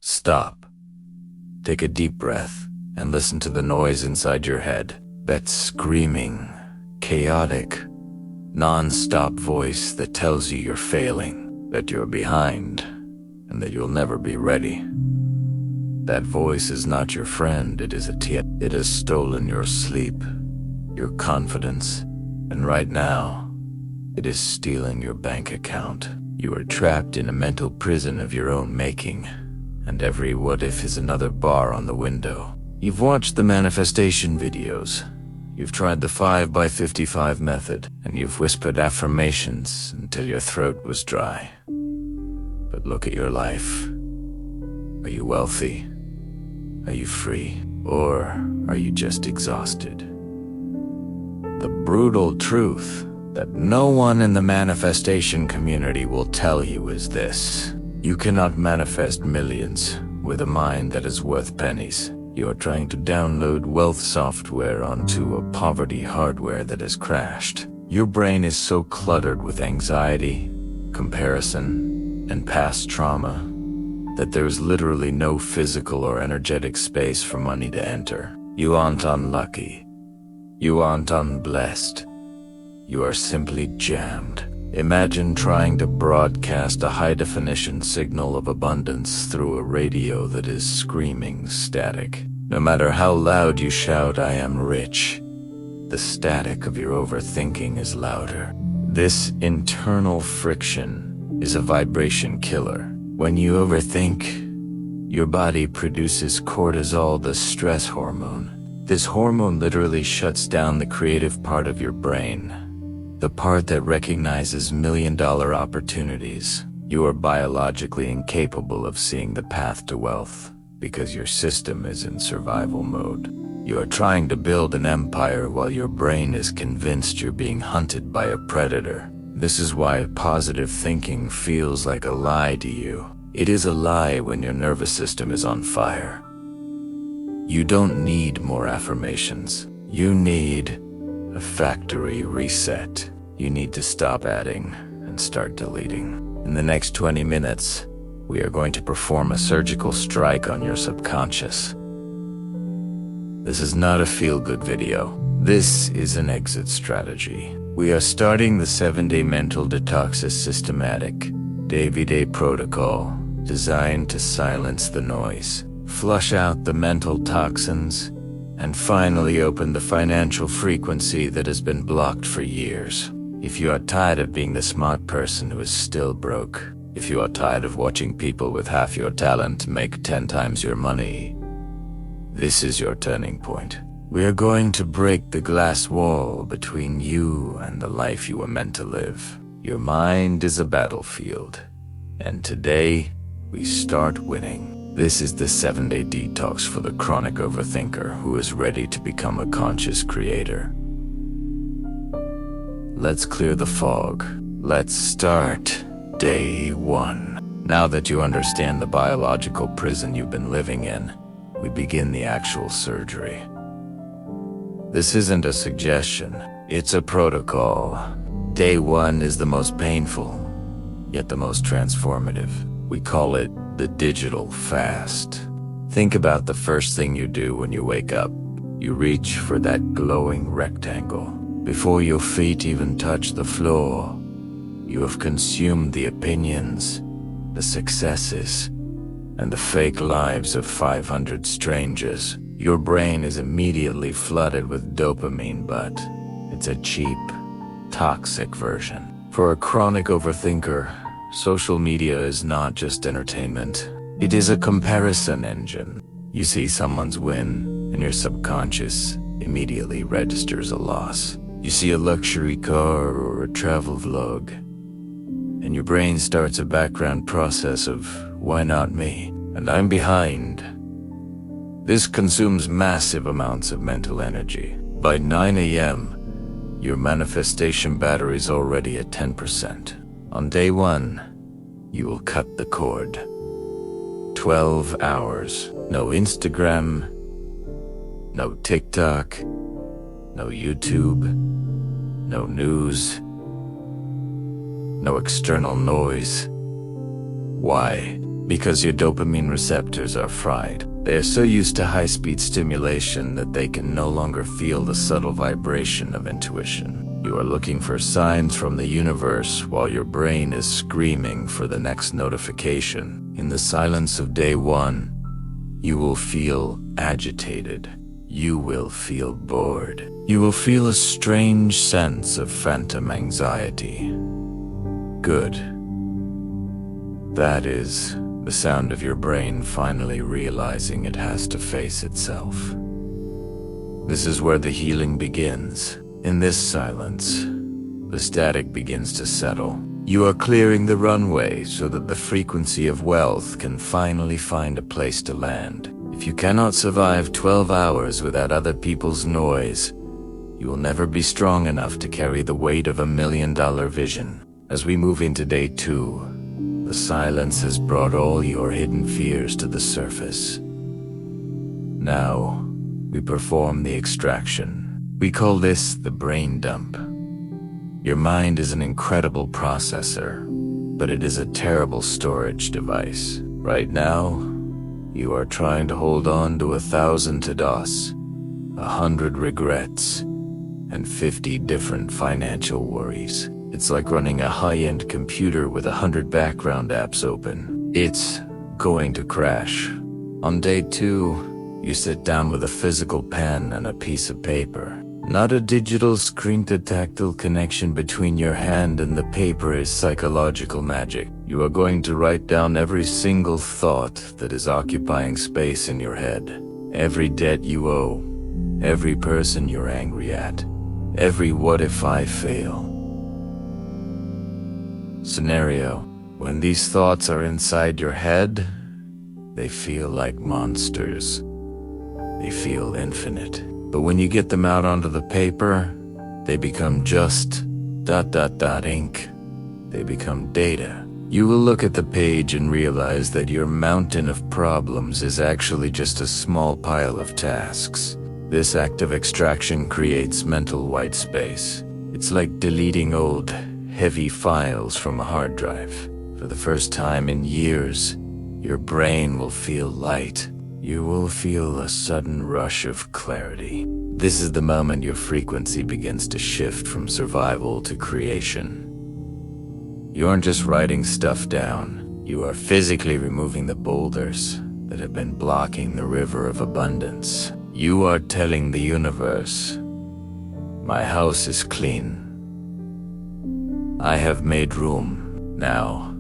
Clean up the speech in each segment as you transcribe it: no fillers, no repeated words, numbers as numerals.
Stop. Take a deep breath and listen to the noise inside your head. That screaming, chaotic, non-stop voice that tells you you're failing, that you're behind, and that you'll never be ready. That voice is not your friend, it has stolen your sleep, your confidence, and right now, it is stealing your bank account. You are trapped in a mental prison of your own making, and every what if is another bar on the window. You've watched the manifestation videos. You've tried the 5x55 method, and you've whispered affirmations until your throat was dry. But look at your life. Are you wealthy? Are you free? Or are you just exhausted? The brutal truth that no one in the manifestation community will tell you is this: you cannot manifest millions with a mind that is worth pennies. You are trying to download wealth software onto a poverty hardware that has crashed. Your brain is so cluttered with anxiety, comparison, and past trauma that there is literally no physical or energetic space for money to enter. You aren't unlucky. You aren't unblessed. You are simply jammed. Imagine trying to broadcast a high-definition signal of abundance through a radio that is screaming static. No matter how loud you shout, "I am rich," the static of your overthinking is louder. This internal friction is a vibration killer. When you overthink, your body produces cortisol, the stress hormone. This hormone literally shuts down the creative part of your brain, the part that recognizes million-dollar opportunities. You are biologically incapable of seeing the path to wealth because your system is in survival mode. You are trying to build an empire while your brain is convinced you're being hunted by a predator. This is why positive thinking feels like a lie to you. It is a lie when your nervous system is on fire. You don't need more affirmations. You need a factory reset. You need to stop adding and start deleting. In the next 20 minutes, we are going to perform a surgical strike on your subconscious. This is not a feel-good video. This is an exit strategy. We are starting the 7-day mental detoxes systematic, day-by-day protocol designed to silence the noise, flush out the mental toxins, and finally open the financial frequency that has been blocked for years. If you are tired of being the smart person who is still broke, if you are tired of watching people with half your talent make 10 times your money, this is your turning point. We are going to break the glass wall between you and the life you were meant to live. Your mind is a battlefield, and today we start winning. This is the 7-day detox for the chronic overthinker who is ready to become a conscious creator. Let's clear the fog. Let's start day 1. Now that you understand the biological prison you've been living in, we begin the actual surgery. This isn't a suggestion, it's a protocol. Day 1 is the most painful, yet the most transformative. We call it the digital fast. Think about the first thing you do when you wake up. You reach for that glowing rectangle. Before your feet even touch the floor, you have consumed the opinions, the successes, and the fake lives of 500 strangers. Your brain is immediately flooded with dopamine, but it's a cheap, toxic version. For a chronic overthinker, social media is not just entertainment. It is a comparison engine. You see someone's win, and your subconscious immediately registers a loss. You see a luxury car or a travel vlog, and your brain starts a background process of, why not me? And I'm behind. This consumes massive amounts of mental energy. By 9 a.m., your manifestation battery is already at 10%. On day 1, you will cut the cord. 12 hours. No Instagram, no TikTok, no YouTube, no news, no external noise. Why? because your dopamine receptors are fried. They are so used to high-speed stimulation that they can no longer feel the subtle vibration of intuition. You are looking for signs from the universe while your brain is screaming for the next notification. In the silence of day one, you will feel agitated. You will feel bored. You will feel a strange sense of phantom anxiety. Good. That is the sound of your brain finally realizing it has to face itself. This is where the healing begins. In this silence, the static begins to settle. You are clearing the runway so that the frequency of wealth can finally find a place to land. If you cannot survive 12 hours without other people's noise, you will never be strong enough to carry the weight of $1 million vision. As we move into day two, the silence has brought all your hidden fears to the surface. Now, we perform the extraction. We call this the brain dump. Your mind is an incredible processor, but it is a terrible storage device. Right now, you are trying to hold on to 1,000 to-dos, 100 regrets, and 50 different financial worries. It's like running a high-end computer with 100 background apps open. It's going to crash. On day two, you sit down with a physical pen and a piece of paper. Not a digital screen to tactile connection between your hand and the paper is psychological magic. You are going to write down every single thought that is occupying space in your head. Every debt you owe, every person you're angry at, every what if I fail scenario. When these thoughts are inside your head, they feel like monsters. They feel infinite. But when you get them out onto the paper, they become just ... ink. They become data. You will look at the page and realize that your mountain of problems is actually just a small pile of tasks. This act of extraction creates mental white space. It's like deleting old, heavy files from a hard drive. For the first time in years, your brain will feel light. You will feel a sudden rush of clarity. This is the moment your frequency begins to shift from survival to creation. You aren't just writing stuff down. You are physically removing the boulders that have been blocking the river of abundance. You are telling the universe, my house is clean. I have made room. Now,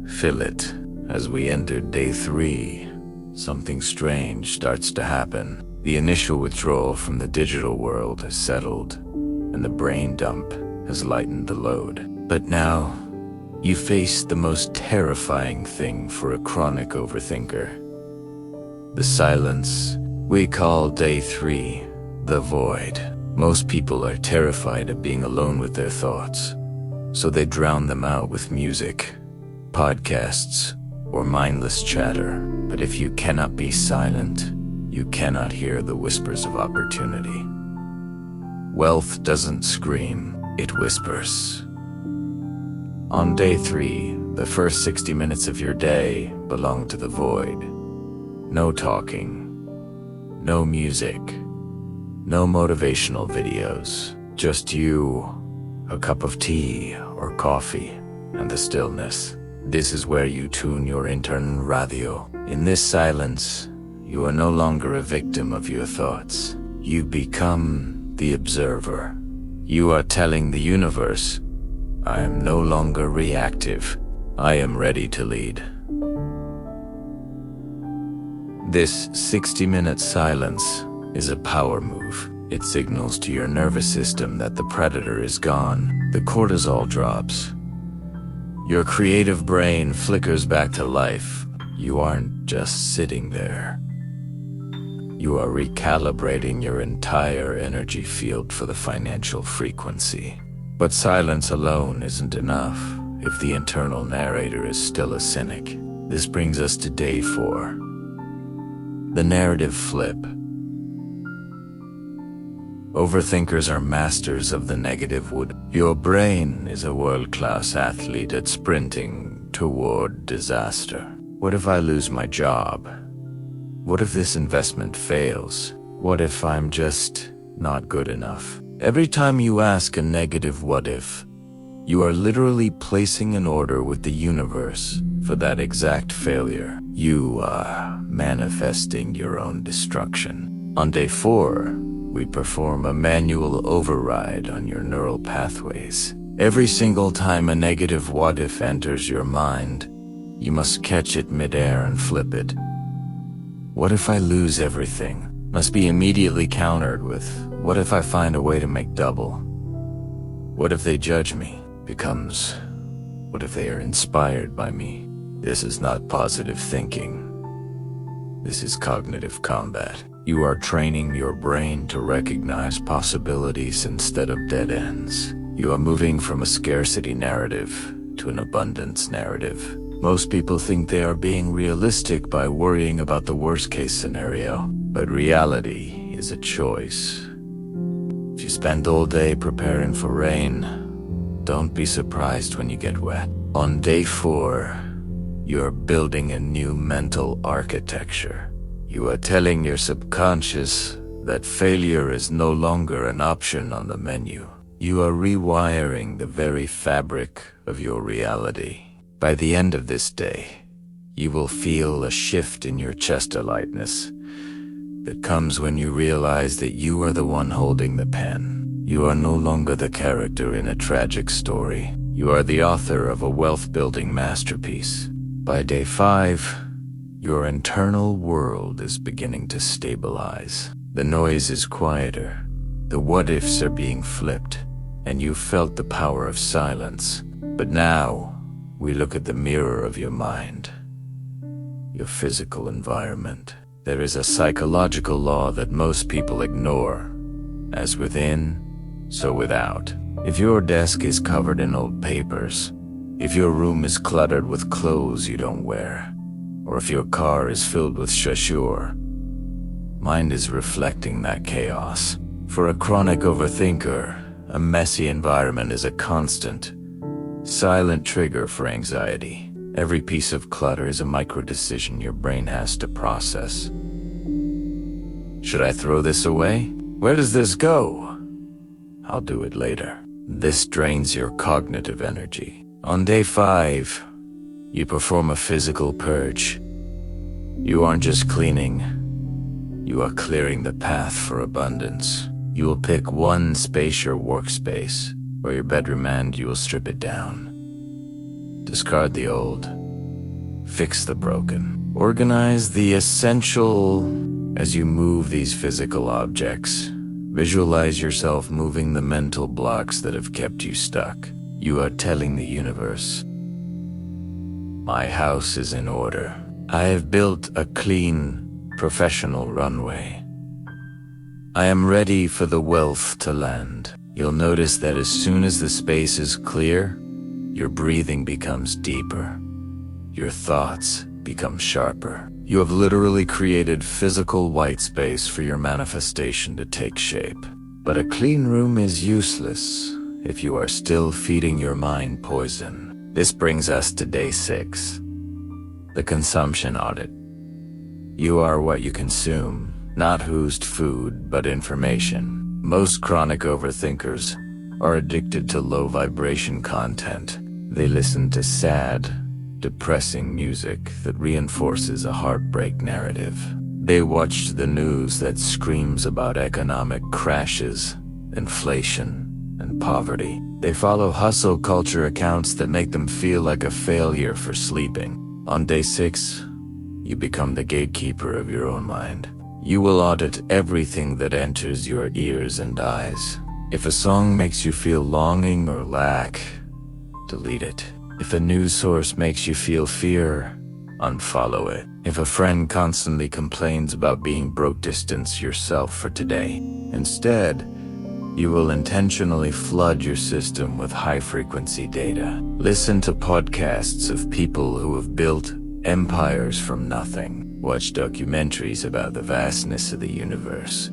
fill it. As we enter day three, something strange starts to happen. The initial withdrawal from the digital world has settled, and the brain dump has lightened the load. But now, you face the most terrifying thing for a chronic overthinker. The silence. We call day three the void. Most people are terrified of being alone with their thoughts, so they drown them out with music, podcasts, or mindless chatter. But if you cannot be silent, you cannot hear the whispers of opportunity. Wealth doesn't scream, it whispers. On day three, the first 60 minutes of your day belong to the void. No talking, no music, no motivational videos, just you, a cup of tea or coffee, and the stillness. This is where you tune your internal radio. In this silence, you are no longer a victim of your thoughts. You become the observer. You are telling the universe, I am no longer reactive. I am ready to lead. This 60-minute silence is a power move. It signals to your nervous system that the predator is gone. The cortisol drops. Your creative brain flickers back to life. You aren't just sitting there. You are recalibrating your entire energy field for the financial frequency. But silence alone isn't enough if the internal narrator is still a cynic. This brings us to day 4. The narrative flip. Overthinkers are masters of the negative wood. Your brain is a world-class athlete at sprinting toward disaster. What if I lose my job? What if this investment fails? What if I'm just not good enough? Every time you ask a negative what if, you are literally placing an order with the universe for that exact failure. You are manifesting your own destruction. On day 4, we perform a manual override on your neural pathways. Every single time a negative what if enters your mind, you must catch it midair and flip it. What if I lose everything? Must be immediately countered with, what if I find a way to make double? What if they judge me? Becomes, what if they are inspired by me? This is not positive thinking. This is cognitive combat. You are training your brain to recognize possibilities instead of dead ends. You are moving from a scarcity narrative to an abundance narrative. Most people think they are being realistic by worrying about the worst-case scenario, but reality is a choice. If you spend all day preparing for rain, don't be surprised when you get wet. On day 4, you're building a new mental architecture. You are telling your subconscious that failure is no longer an option on the menu. You are rewiring the very fabric of your reality. By the end of this day, you will feel a shift in your chest lightness that comes when you realize that you are the one holding the pen. You are no longer the character in a tragic story. You are the author of a wealth-building masterpiece. By day 5, your internal world is beginning to stabilize. The noise is quieter. The what-ifs are being flipped, and you felt the power of silence. But now, we look at the mirror of your mind, your physical environment. There is a psychological law that most people ignore. As within, so without. If your desk is covered in old papers, if your room is cluttered with clothes you don't wear, or if your car is filled with chaussure, mind is reflecting that chaos. For a chronic overthinker, a messy environment is a constant, silent trigger for anxiety. Every piece of clutter is a micro-decision your brain has to process. Should I throw this away? Where does this go? I'll do it later. This drains your cognitive energy. On day 5, you perform a physical purge. You aren't just cleaning, you are clearing the path for abundance. You will pick one space, your workspace, or your bedroom, and you will strip it down. Discard the old, fix the broken. Organize the essential. As you move these physical objects, visualize yourself moving the mental blocks that have kept you stuck. You are telling the universe, my house is in order. I have built a clean, professional runway. I am ready for the wealth to land. You'll notice that as soon as the space is clear, your breathing becomes deeper. Your thoughts become sharper. You have literally created physical white space for your manifestation to take shape. But a clean room is useless if you are still feeding your mind poison. This brings us to day 6, the consumption audit. You are what you consume, not whose food, but information. Most chronic overthinkers are addicted to low-vibration content. They listen to sad, depressing music that reinforces a heartbreak narrative. They watch the news that screams about economic crashes, inflation, and poverty. They follow hustle culture accounts that make them feel like a failure for sleeping. On day 6, you become the gatekeeper of your own mind. You will audit everything that enters your ears and eyes. If a song makes you feel longing or lack, delete it. If a news source makes you feel fear, unfollow it. If a friend constantly complains about being broke, distance yourself for today. Instead, you will intentionally flood your system with high-frequency data. Listen to podcasts of people who have built empires from nothing. Watch documentaries about the vastness of the universe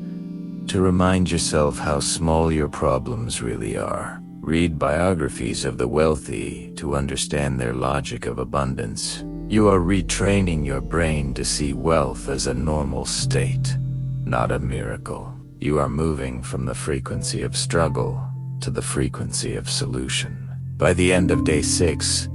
to remind yourself how small your problems really are. Read biographies of the wealthy to understand their logic of abundance. You are retraining your brain to see wealth as a normal state, not a miracle. You are moving from the frequency of struggle to the frequency of solution. By the end of day 6,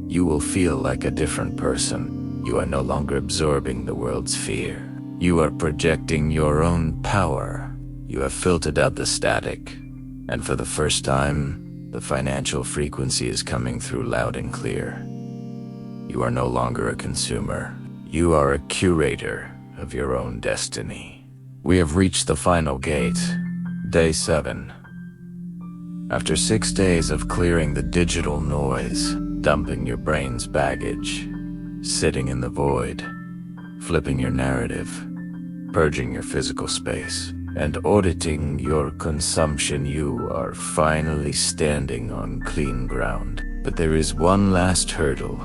you will feel like a different person. You are no longer absorbing the world's fear. You are projecting your own power. You have filtered out the static, and for the first time, the financial frequency is coming through loud and clear. You are no longer a consumer. You are a curator of your own destiny. We have reached the final gate, day 7. After 6 days of clearing the digital noise, dumping your brain's baggage, sitting in the void, flipping your narrative, purging your physical space, and auditing your consumption, you are finally standing on clean ground. But there is one last hurdle,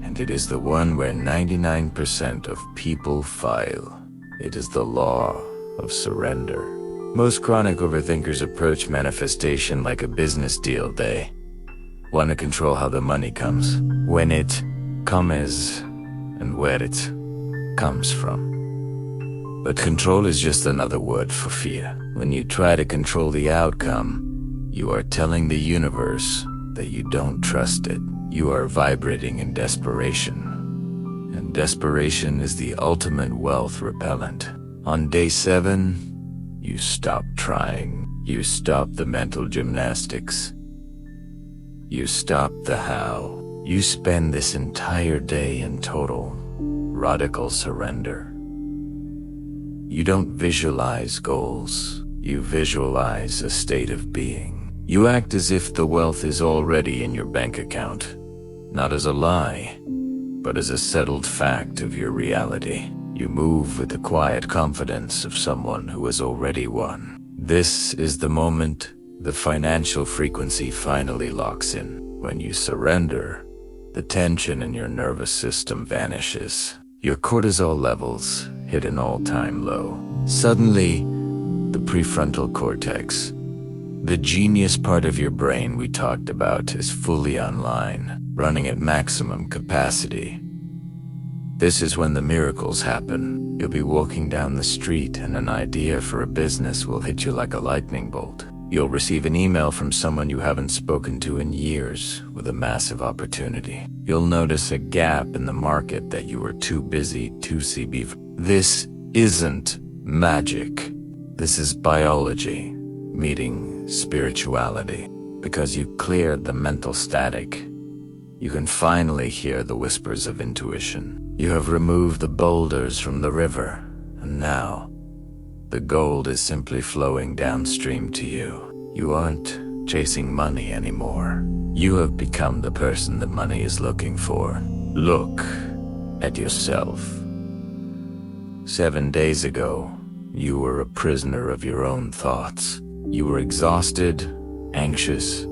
and it is the one where 99% of people fail. It is the law of surrender. Most chronic overthinkers approach manifestation like a business deal. They want to control how the money comes, when it comes, and where it comes from. But control is just another word for fear. When you try to control the outcome, you are telling the universe that you don't trust it. You are vibrating in desperation. And desperation is the ultimate wealth repellent. On day 7, you stop trying. You stop the mental gymnastics. You stop the how. You spend this entire day in total, radical surrender. You don't visualize goals. You visualize a state of being. You act as if the wealth is already in your bank account, not as a lie, but as a settled fact of your reality. You move with the quiet confidence of someone who has already won. This is the moment the financial frequency finally locks in. When you surrender, the tension in your nervous system vanishes. Your cortisol levels hit an all-time low. Suddenly, the prefrontal cortex, the genius part of your brain we talked about, is fully online, running at maximum capacity. This is when the miracles happen. You'll be walking down the street and an idea for a business will hit you like a lightning bolt. You'll receive an email from someone you haven't spoken to in years with a massive opportunity. You'll notice a gap in the market that you were too busy to see before. This isn't magic. This is biology meeting spirituality. Because you cleared the mental static, you can finally hear the whispers of intuition. You have removed the boulders from the river, and now the gold is simply flowing downstream to you. You aren't chasing money anymore. You have become the person that money is looking for. Look at yourself. 7 days ago, you were a prisoner of your own thoughts. You were exhausted, anxious,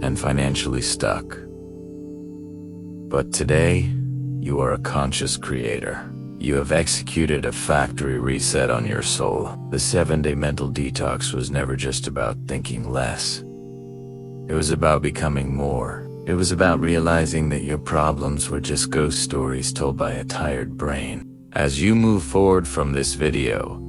and financially stuck. But today, you are a conscious creator. You have executed a factory reset on your soul. The 7-day mental detox was never just about thinking less. It was about becoming more. It was about realizing that your problems were just ghost stories told by a tired brain. As you move forward from this video,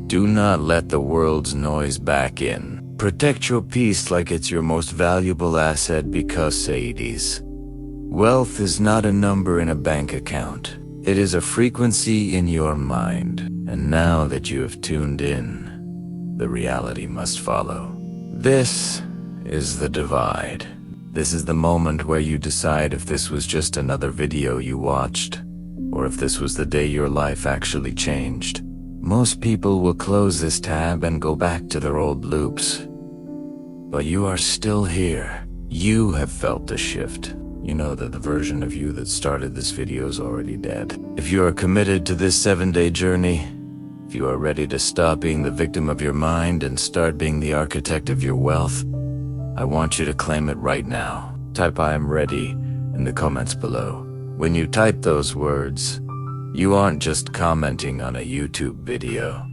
do not let the world's noise back in. Protect your peace like it's your most valuable asset, because Sadies, wealth is not a number in a bank account. It is a frequency in your mind. And now that you have tuned in, the reality must follow. This is the divide. This is the moment where you decide if this was just another video you watched, or if this was the day your life actually changed. Most people will close this tab and go back to their old loops. But you are still here. You have felt the shift. You know that the version of you that started this video is already dead. If you are committed to this 7-day journey, if you are ready to stop being the victim of your mind and start being the architect of your wealth, I want you to claim it right now. Type "I am ready" in the comments below. When you type those words, you aren't just commenting on a YouTube video.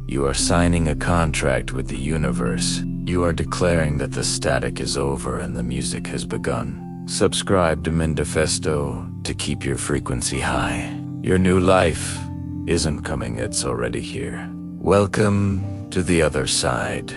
You are signing a contract with the universe. You are declaring that the static is over and the music has begun. Subscribe to Manifesto to keep your frequency high. Your new life isn't coming, it's already here. Welcome to the other side.